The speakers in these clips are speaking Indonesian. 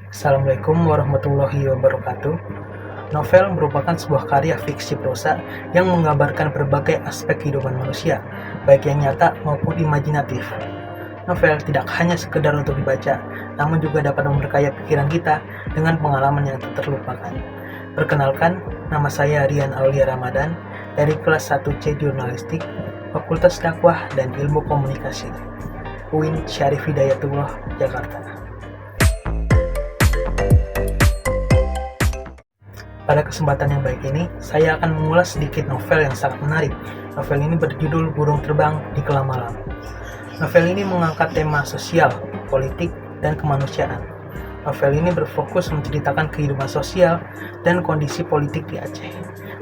Assalamualaikum warahmatullahi wabarakatuh. Novel merupakan sebuah karya fiksi prosa yang menggambarkan berbagai aspek kehidupan manusia, baik yang nyata maupun imajinatif. Novel tidak hanya sekedar untuk dibaca, namun juga dapat memperkaya pikiran kita dengan pengalaman yang tak terlupakan. Perkenalkan, nama saya Rian Aulia Ramadan dari kelas 1C Jurnalistik, Fakultas Dakwah dan Ilmu Komunikasi, UIN Syarif Hidayatullah, Jakarta. Pada kesempatan yang baik ini, saya akan mengulas sedikit novel yang sangat menarik. Novel ini berjudul Burung Terbang di Kelam Malam. Novel ini mengangkat tema sosial, politik, dan kemanusiaan. Novel ini berfokus menceritakan kehidupan sosial dan kondisi politik di Aceh.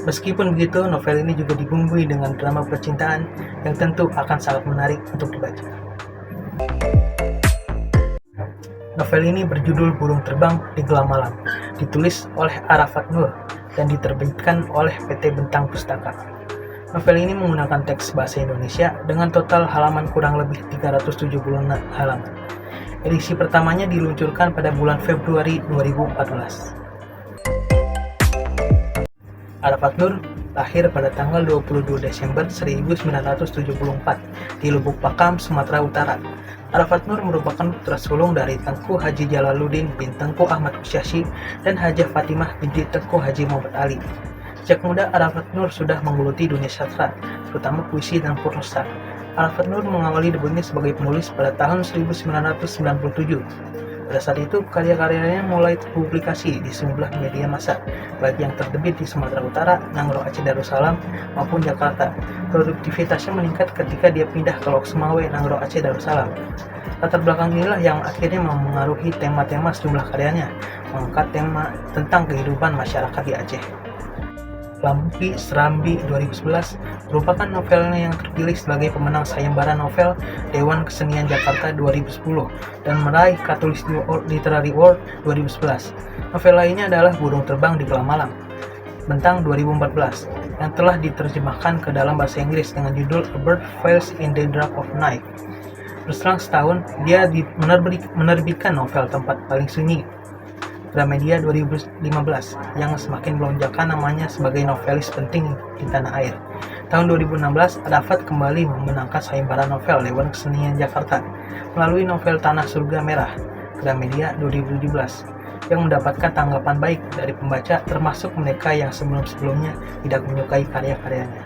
Meskipun begitu, novel ini juga dibumbui dengan drama percintaan yang tentu akan sangat menarik untuk dibaca. Novel ini berjudul Burung Terbang di Kelam Malam, ditulis oleh Arafat Nur dan diterbitkan oleh PT Bentang Pustaka. Novel ini menggunakan teks bahasa Indonesia dengan total halaman kurang lebih 376 halaman. Edisi pertamanya diluncurkan pada bulan Februari 2014. Arafat Nur lahir pada tanggal 22 Desember 1974 di Lubuk Pakam, Sumatera Utara. Arafat Nur merupakan putra sulung dari Tengku Haji Jalaluddin bin Tengku Ahmad Usyasyi dan Hajah Fatimah binti Tengku Haji Muhammad Ali. Sejak muda Arafat Nur sudah menggeluti dunia sastra, terutama puisi dan prosa. Arafat Nur mengawali debutnya sebagai penulis pada tahun 1997. Pada saat itu, karya-karyanya mulai terpublikasi di sejumlah media massa, baik yang terbit di Sumatera Utara, Nangro Aceh Darussalam, maupun Jakarta. Produktivitasnya meningkat ketika dia pindah ke Lok Sumawe, Nangro Aceh Darussalam. Latar belakang inilah yang akhirnya memengaruhi tema-tema sejumlah karyanya, mengangkat tema tentang kehidupan masyarakat di Aceh. Lampi Serambi 2011 merupakan novelnya yang terpilih sebagai pemenang sayembara novel Dewan Kesenian Jakarta 2010 dan meraih Katulistiwa Literary Award 2011. Novel lainnya adalah Burung Terbang di Kelam Malam, Bentang 2014, yang telah diterjemahkan ke dalam bahasa Inggris dengan judul A Bird Flies in the Dark of Night. Berselang setahun, dia menerbitkan novel Tempat Paling Sunyi, Gramedia 2015, yang semakin melonjakkan namanya sebagai novelis penting di tanah air. Tahun 2016, Arafat kembali memenangkan sayembara novel Dewan Kesenian Jakarta melalui novel Tanah Surga Merah, Gramedia 2017, yang mendapatkan tanggapan baik dari pembaca, termasuk mereka yang sebelum-sebelumnya tidak menyukai karya-karyanya.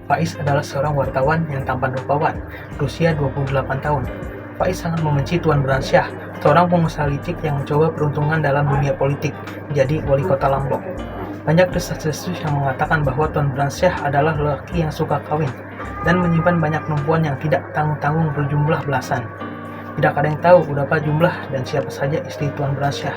Faiz adalah seorang wartawan yang tampan rupawan, berusia 28 tahun. Faiz sangat membenci Tuan Bransyah, seorang pengusaha licik yang mencoba peruntungan dalam dunia politik, menjadi wali kota Lombok. Banyak desas-desus yang mengatakan bahwa Tuan Bransyah adalah lelaki yang suka kawin dan menyimpan banyak perempuan yang tidak tanggung-tanggung berjumlah belasan. Tidak ada yang tahu berapa jumlah dan siapa saja istri Tuan Bransyah.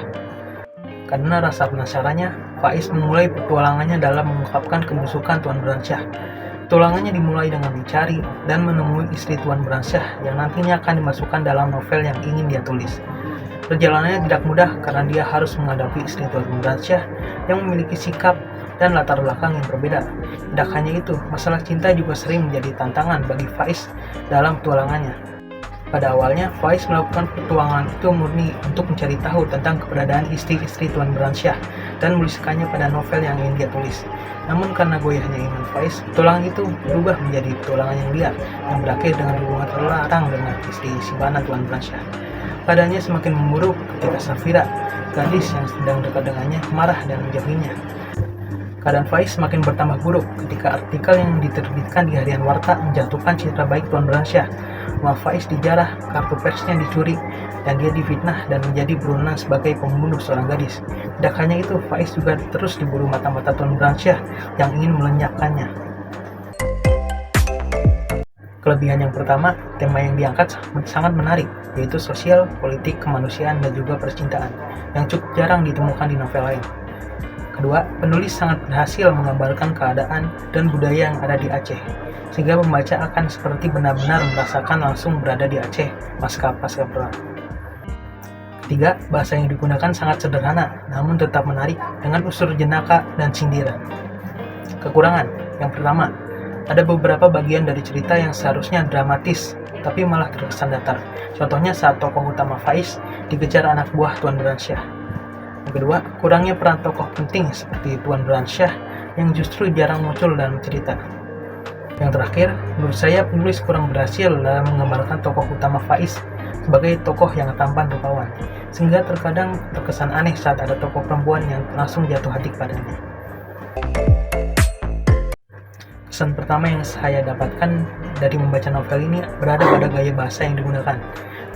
Karena rasa penasarannya, Faiz memulai petualangannya dalam mengungkapkan kebusukan Tuan Bransyah. Petualangannya dimulai dengan mencari dan menemui istri Tuan Bransyah yang nantinya akan dimasukkan dalam novel yang ingin dia tulis. Perjalanannya tidak mudah karena dia harus menghadapi istri Tuan Bransyah yang memiliki sikap dan latar belakang yang berbeda. Tidak hanya itu, masalah cinta juga sering menjadi tantangan bagi Faiz dalam petualangannya. Pada awalnya, Faiz melakukan petualangan itu murni untuk mencari tahu tentang keberadaan istri-istri Tuan Bransyah dan menuliskannya pada novel yang ingin dia tulis. Namun karena goyahnya iman Faiz, petualangan itu berubah menjadi petualangan yang liar yang berakhir dengan hubungan terlarang dengan istri simpanan Tuan Bransyah. Keadaannya semakin memburuk ketika Safira, gadis yang sedang dekat dengannya, marah dan menjauhinya. Keadaan Faiz semakin bertambah buruk ketika artikel yang diterbitkan di harian Warta menjatuhkan citra baik Tuan Bransyah. Rumah Faiz dijarah, kartu persnya dicuri, dan dia difitnah dan menjadi buronan sebagai pembunuh seorang gadis. Tidak hanya itu, Faiz juga terus diburu mata-mata Tuan Bransyah yang ingin melenyapkannya. Kelebihan yang pertama, tema yang diangkat sangat menarik, yaitu sosial, politik, kemanusiaan, dan juga percintaan, yang cukup jarang ditemukan di novel lain. Kedua, penulis sangat berhasil menggambarkan keadaan dan budaya yang ada di Aceh, sehingga pembaca akan seperti benar-benar merasakan langsung berada di Aceh pasca perang. Ketiga, bahasa yang digunakan sangat sederhana, namun tetap menarik dengan unsur jenaka dan sindiran. Kekurangan, yang pertama, Ada beberapa bagian dari cerita yang seharusnya dramatis, tapi malah terkesan datar. Contohnya saat tokoh utama Faiz dikejar anak buah Tuan Bransyah. Yang kedua, kurangnya peran tokoh penting seperti Tuan Bransyah yang justru jarang muncul dalam cerita. Yang terakhir, menurut saya penulis kurang berhasil dalam menggambarkan tokoh utama Faiz sebagai tokoh yang tampan rupawan, sehingga terkadang terkesan aneh saat ada tokoh perempuan yang langsung jatuh hati kepadanya. Kesan pertama yang saya dapatkan dari membaca novel ini berada pada gaya bahasa yang digunakan.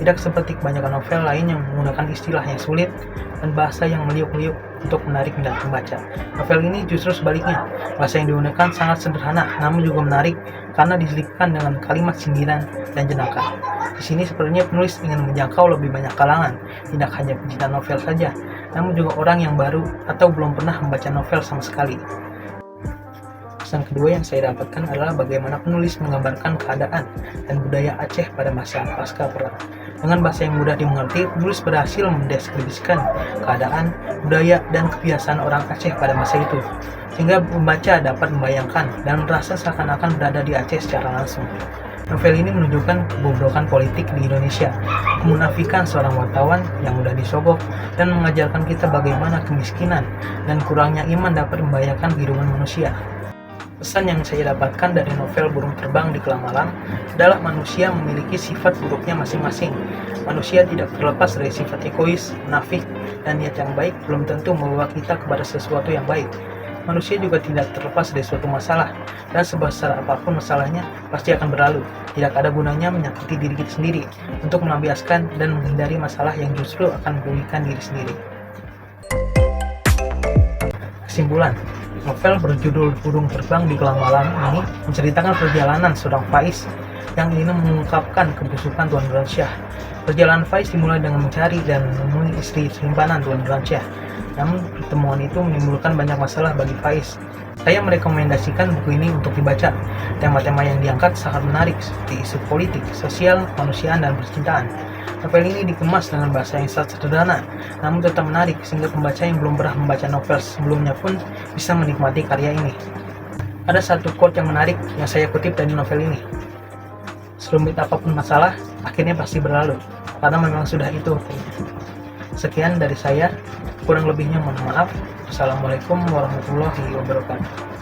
Tidak seperti kebanyakan novel lain yang menggunakan istilah yang sulit dan bahasa yang meliuk-liuk untuk menarik minat pembaca. Novel ini justru sebaliknya, bahasa yang digunakan sangat sederhana namun juga menarik karena diselipkan dengan kalimat sindiran dan jenaka. Di sini sepertinya penulis ingin menjangkau lebih banyak kalangan, tidak hanya pecinta novel saja, namun juga orang yang baru atau belum pernah membaca novel sama sekali. Pesan kedua yang saya dapatkan adalah bagaimana penulis menggambarkan keadaan dan budaya Aceh pada masa pasca perang. Dengan bahasa yang mudah dimengerti, penulis berhasil mendeskripsikan keadaan, budaya, dan kebiasaan orang Aceh pada masa itu, sehingga pembaca dapat membayangkan dan merasa seakan-akan berada di Aceh secara langsung. Novel ini menunjukkan kebobrokan politik di Indonesia, kemunafikan seorang wartawan yang mudah disogok, dan mengajarkan kita bagaimana kemiskinan dan kurangnya iman dapat membahayakan kehidupan manusia. Pesan yang saya dapatkan dari novel Burung Terbang di Kelang Malam adalah manusia memiliki sifat buruknya masing-masing. Manusia tidak terlepas dari sifat egois, munafik, dan niat yang baik belum tentu membawa kita kepada sesuatu yang baik. Manusia juga tidak terlepas dari suatu masalah, dan sebesar apapun masalahnya pasti akan berlalu. Tidak ada gunanya menyakiti diri kita sendiri untuk melampiaskan dan menghindari masalah yang justru akan merugikan diri sendiri. Kesimpulan, novel berjudul Burung Terbang di Kelang Malam ini menceritakan perjalanan seorang Faiz yang ingin mengungkapkan kebusukan Tuan Bransyah. Perjalanan Faiz dimulai dengan mencari dan menemui istri simpanan Tuan Bransyah. Namun, pertemuan itu menimbulkan banyak masalah bagi Faiz. Saya merekomendasikan buku ini untuk dibaca. Tema-tema yang diangkat sangat menarik seperti isu politik, sosial, kemanusiaan, dan percintaan. Novel ini dikemas dengan bahasa yang sangat sederhana, namun tetap menarik sehingga pembaca yang belum pernah membaca novel sebelumnya pun bisa menikmati karya ini. Ada satu quote yang menarik yang saya kutip dari novel ini. Serumit apapun masalah, akhirnya pasti berlalu, karena memang sudah itu. Sekian dari saya, kurang lebihnya mohon maaf. Wassalamualaikum warahmatullahi wabarakatuh.